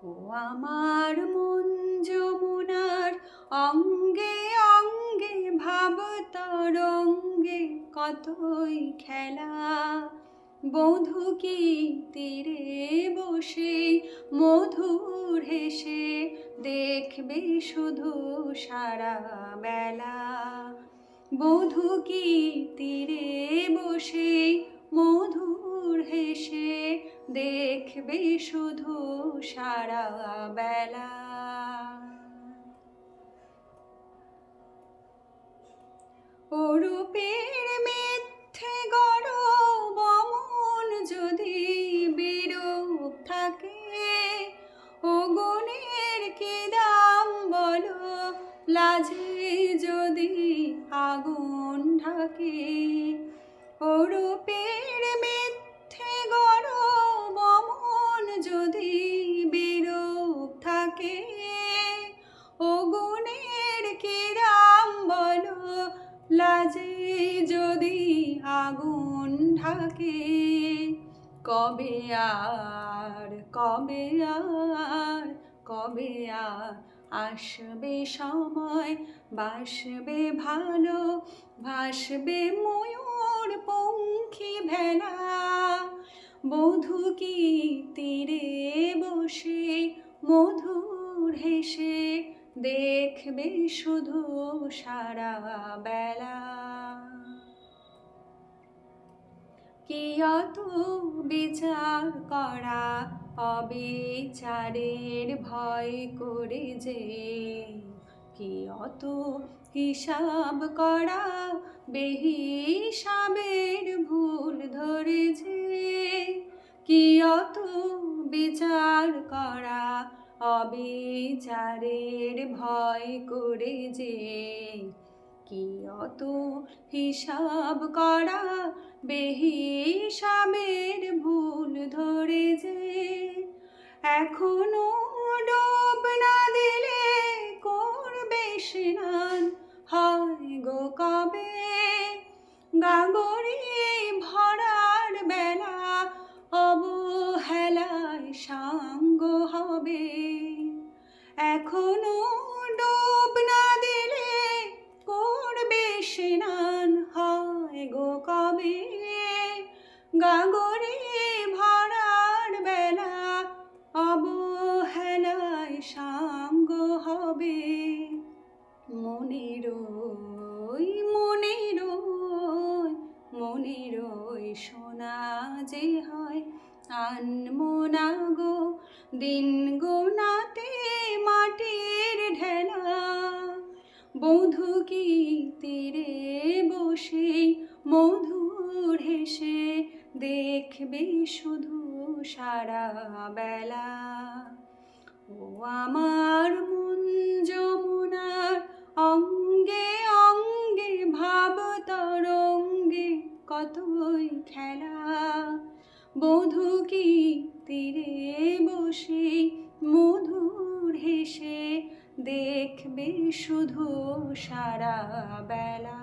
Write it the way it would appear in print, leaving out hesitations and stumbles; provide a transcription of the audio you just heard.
ও আমার মন যমুনার অঙ্গে অঙ্গে ভাব তরঙ্গে কতই খেলা। বধূ কি তীরে বসে মধুর হেসে দেখবে শুধু সারা বেলা। বধূ কি তীরে বসে মধুর হেসে দেখবে শুধু সারা বেলা। অরূপের মিথ্যে গরব অমন যদি বিরূপ থাকে, ও গুণের কি দাম বলো লাজে যদি আগুন ঢাকে। অরূপের মিথ্যে গরব অমন যদি বিরূপ থাকে, ও গুণের কি দাম বলো লাজে যদি আগুন ঢাকে। কবে আর কবে আর কবে আর আসবে সময় বাসবে ভালো ভাসবে ময়ূর পঙ্খী ভেলা। বধূ কি তীরে বসে মধুর হেসে দেখবে শুধু সারা বেলা। কি অত বিচার করা অবিচারের ভয় করে যে, কি অত হিসাব করা বেহিসাবের ভুল ধরে যে। কি অত বিচার করা অবিচারের ভয় করে যে, কি অত হিসাব করা বেহিসাবের ভুল ধরে যে। এখনো ডোব না দিলে করবে স্নান হয় গো কবে। গাগরে ভরার বেলা অবহেলায় সাঙ্গ হবে। এখনো ডোব না দিলে করবে স্নান হয় গো কবে। গাগরে ভরার বেলা অবহেলায় সাঙ্গ হবে। মনেরই সোনা যে হয় আনমনা গো দিন গোনাতে মাটির ঢেলা। বধূ কি তীরে বসে মধুর হেসে দেখবে শুধু সারা বেলা। ও আমার মন যমুনার অঙ্গে অঙ্গে ভাব তরঙ্গে কতই খেলা। বধূ কি তীরে বসে মধুর হেসে দেখবে শুধু সারা বেলা।